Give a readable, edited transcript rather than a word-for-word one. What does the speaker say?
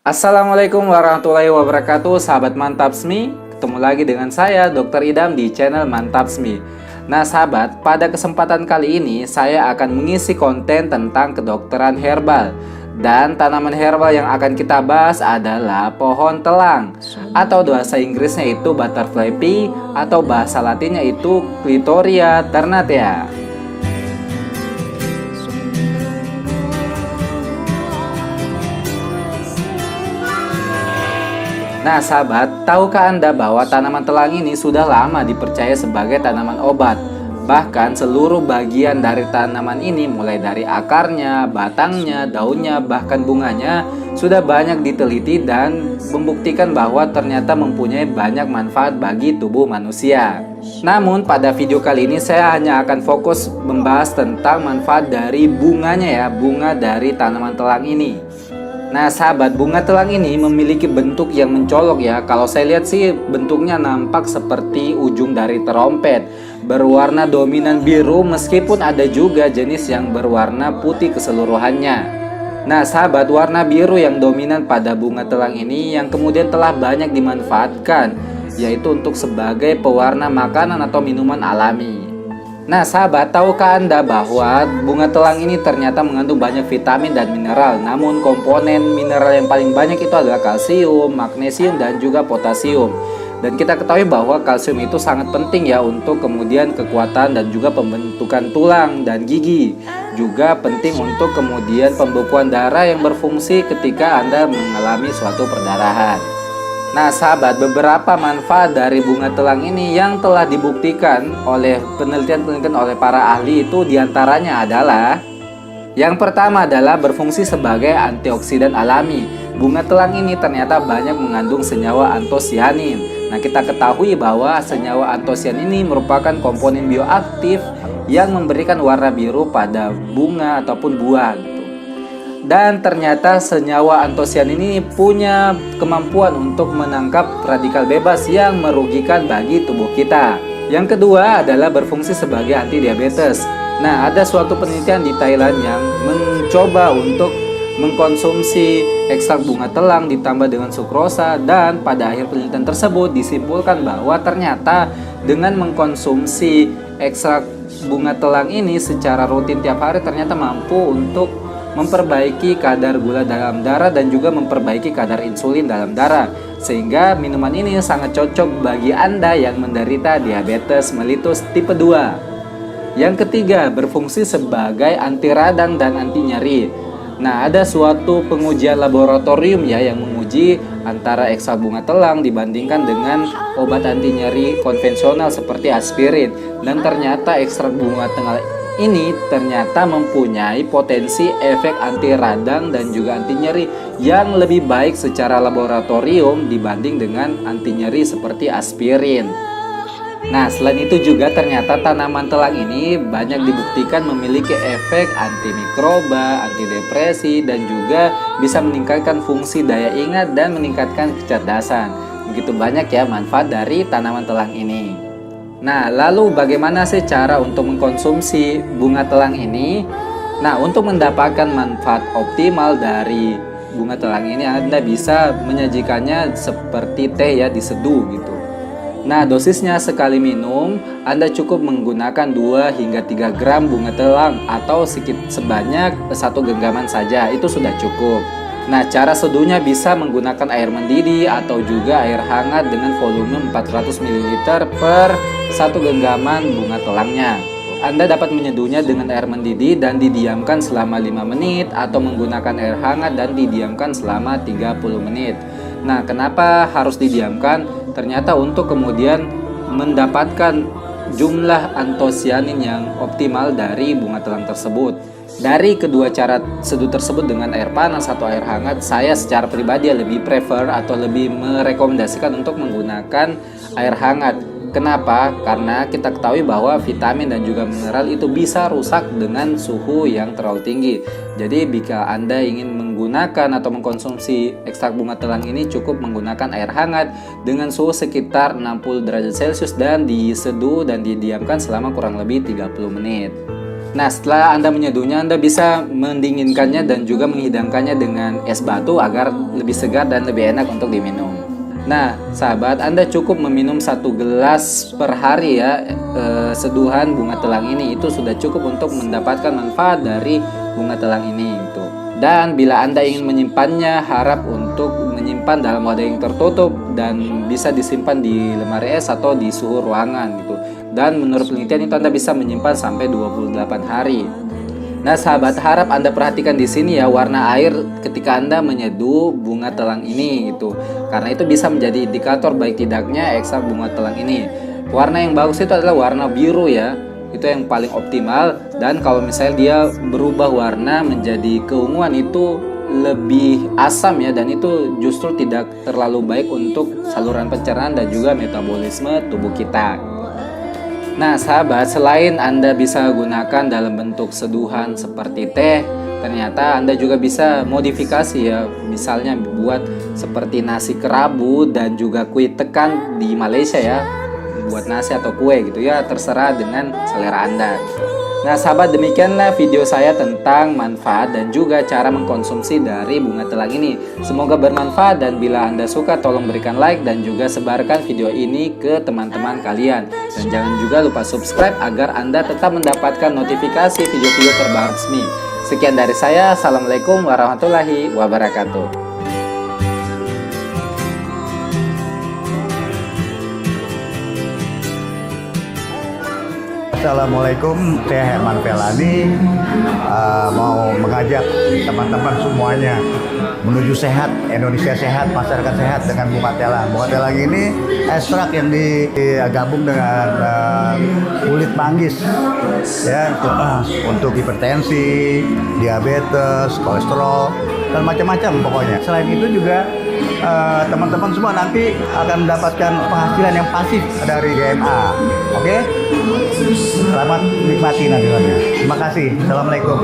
Assalamualaikum warahmatullahi wabarakatuh, sahabat Mantapsmi. Ketemu lagi dengan saya, Dr. Idam di channel Mantapsmi. Nah sahabat, pada kesempatan kali ini saya akan mengisi konten tentang kedokteran herbal. Dan tanaman herbal yang akan kita bahas adalah pohon telang, atau bahasa Inggrisnya itu butterfly pea, atau bahasa latinnya itu Clitoria ternatea. Nah sahabat, tahukah Anda bahwa tanaman telang ini sudah lama dipercaya sebagai tanaman obat? Bahkan seluruh bagian dari tanaman ini mulai dari akarnya, batangnya, daunnya, bahkan bunganya sudah banyak diteliti dan membuktikan bahwa ternyata mempunyai banyak manfaat bagi tubuh manusia. Namun pada video kali ini saya hanya akan fokus membahas tentang manfaat dari bunganya ya, bunga dari tanaman telang ini. Nah sahabat, bunga telang ini memiliki bentuk yang mencolok ya. Kalau saya lihat sih bentuknya nampak seperti ujung dari terompet, berwarna dominan biru meskipun ada juga jenis yang berwarna putih keseluruhannya. Nah sahabat, warna biru yang dominan pada bunga telang ini yang kemudian telah banyak dimanfaatkan, yaitu untuk sebagai pewarna makanan atau minuman alami. Nah sahabat, tahukah Anda bahwa bunga telang ini ternyata mengandung banyak vitamin dan mineral. Namun komponen mineral yang paling banyak itu adalah kalsium, magnesium, dan juga potasium. Dan kita ketahui bahwa kalsium itu sangat penting ya untuk kemudian kekuatan dan juga pembentukan tulang dan gigi. Juga penting untuk kemudian pembekuan darah yang berfungsi ketika Anda mengalami suatu perdarahan. Nah sahabat, beberapa manfaat dari bunga telang ini yang telah dibuktikan oleh penelitian-penelitian oleh para ahli itu diantaranya adalah: yang pertama adalah berfungsi sebagai antioksidan alami. Bunga telang ini ternyata banyak mengandung senyawa antosianin. Nah kita ketahui bahwa senyawa antosianin ini merupakan komponen bioaktif yang memberikan warna biru pada bunga ataupun buah. Dan ternyata senyawa antosianin ini punya kemampuan untuk menangkap radikal bebas yang merugikan bagi tubuh kita. Yang kedua adalah berfungsi sebagai anti diabetes. Nah, ada suatu penelitian di Thailand yang mencoba untuk mengkonsumsi ekstrak bunga telang ditambah dengan sukrosa, dan pada akhir penelitian tersebut disimpulkan bahwa ternyata dengan mengkonsumsi ekstrak bunga telang ini secara rutin tiap hari ternyata mampu untuk memperbaiki kadar gula dalam darah dan juga memperbaiki kadar insulin dalam darah, sehingga minuman ini sangat cocok bagi Anda yang menderita diabetes mellitus tipe 2. Yang ketiga, berfungsi sebagai anti radang dan anti nyeri. Nah, ada suatu pengujian laboratorium ya yang menguji antara ekstrak bunga telang dibandingkan dengan obat anti nyeri konvensional seperti aspirin, dan ternyata ekstrak bunga telang ini ternyata mempunyai potensi efek anti radang dan juga anti nyeri yang lebih baik secara laboratorium dibanding dengan anti nyeri seperti aspirin. Nah selain itu juga ternyata tanaman telang ini banyak dibuktikan memiliki efek antimikroba, antidepresi, dan juga bisa meningkatkan fungsi daya ingat dan meningkatkan kecerdasan. Begitu banyak ya manfaat dari tanaman telang ini. Nah, lalu bagaimana sih cara untuk mengkonsumsi bunga telang ini? Nah, untuk mendapatkan manfaat optimal dari bunga telang ini, Anda bisa menyajikannya seperti teh ya, diseduh gitu. Nah, dosisnya sekali minum, Anda cukup menggunakan 2 hingga 3 gram bunga telang atau sebanyak 1 genggaman saja, itu sudah cukup. Nah, cara seduhnya bisa menggunakan air mendidih atau juga air hangat dengan volume 400 ml per 1 genggaman bunga telangnya. Anda dapat menyeduhnya dengan air mendidih dan didiamkan selama 5 menit atau menggunakan air hangat dan didiamkan selama 30 menit. Nah, kenapa harus didiamkan? Ternyata untuk kemudian mendapatkan jumlah antosianin yang optimal dari bunga telang tersebut. Dari kedua cara seduh tersebut dengan air panas atau air hangat, saya secara pribadi lebih prefer atau lebih merekomendasikan untuk menggunakan air hangat. Kenapa? Karena kita ketahui bahwa vitamin dan juga mineral itu bisa rusak dengan suhu yang terlalu tinggi. Jadi jika Anda ingin menggunakan atau mengkonsumsi ekstrak bunga telang ini, cukup menggunakan air hangat dengan suhu sekitar 60 derajat Celcius dan diseduh dan didiamkan selama kurang lebih 30 menit. Nah, setelah Anda menyeduhnya, Anda bisa mendinginkannya dan juga menghidangkannya dengan es batu agar lebih segar dan lebih enak untuk diminum. Nah, sahabat, Anda cukup meminum 1 gelas per hari ya, seduhan bunga telang ini. Itu sudah cukup untuk mendapatkan manfaat dari bunga telang ini gitu. Dan bila Anda ingin menyimpannya, harap untuk menyimpan dalam wadah yang tertutup dan bisa disimpan di lemari es atau di suhu ruangan gitu. Dan menurut penelitian itu Anda bisa menyimpan sampai 28 hari. Nah, sahabat, harap Anda perhatikan di sini ya warna air ketika Anda menyeduh bunga telang ini gitu. Karena itu bisa menjadi indikator baik tidaknya ekstrak bunga telang ini. Warna yang bagus itu adalah warna biru ya. Itu yang paling optimal, dan kalau misalnya dia berubah warna menjadi keunguan itu lebih asam ya, dan itu justru tidak terlalu baik untuk saluran pencernaan dan juga metabolisme tubuh kita. Nah, sahabat, selain Anda bisa gunakan dalam bentuk seduhan seperti teh, ternyata Anda juga bisa modifikasi ya. Misalnya buat seperti nasi kerabu dan juga kue tekan di Malaysia ya. Buat nasi atau kue gitu ya, terserah dengan selera Anda. Nah, sahabat, demikianlah video saya tentang manfaat dan juga cara mengkonsumsi dari bunga telang ini. Semoga bermanfaat, dan bila Anda suka tolong berikan like dan juga sebarkan video ini ke teman-teman kalian. Dan jangan juga lupa subscribe agar Anda tetap mendapatkan notifikasi video-video terbaru resmi. Sekian dari saya, Assalamualaikum warahmatullahi wabarakatuh. Assalamualaikum, saya Herman Felani, mau mengajak teman-teman semuanya menuju sehat, Indonesia sehat, masyarakat sehat dengan bunga telang. Bunga telang ini ekstrak yang digabung dengan kulit manggis ya, untuk hipertensi, diabetes, kolesterol, dan macam-macam pokoknya. Selain itu juga teman-teman semua nanti akan mendapatkan penghasilan yang pasif dari GMA. Oke? Selamat nikmati nanti. Terima kasih. Assalamualaikum.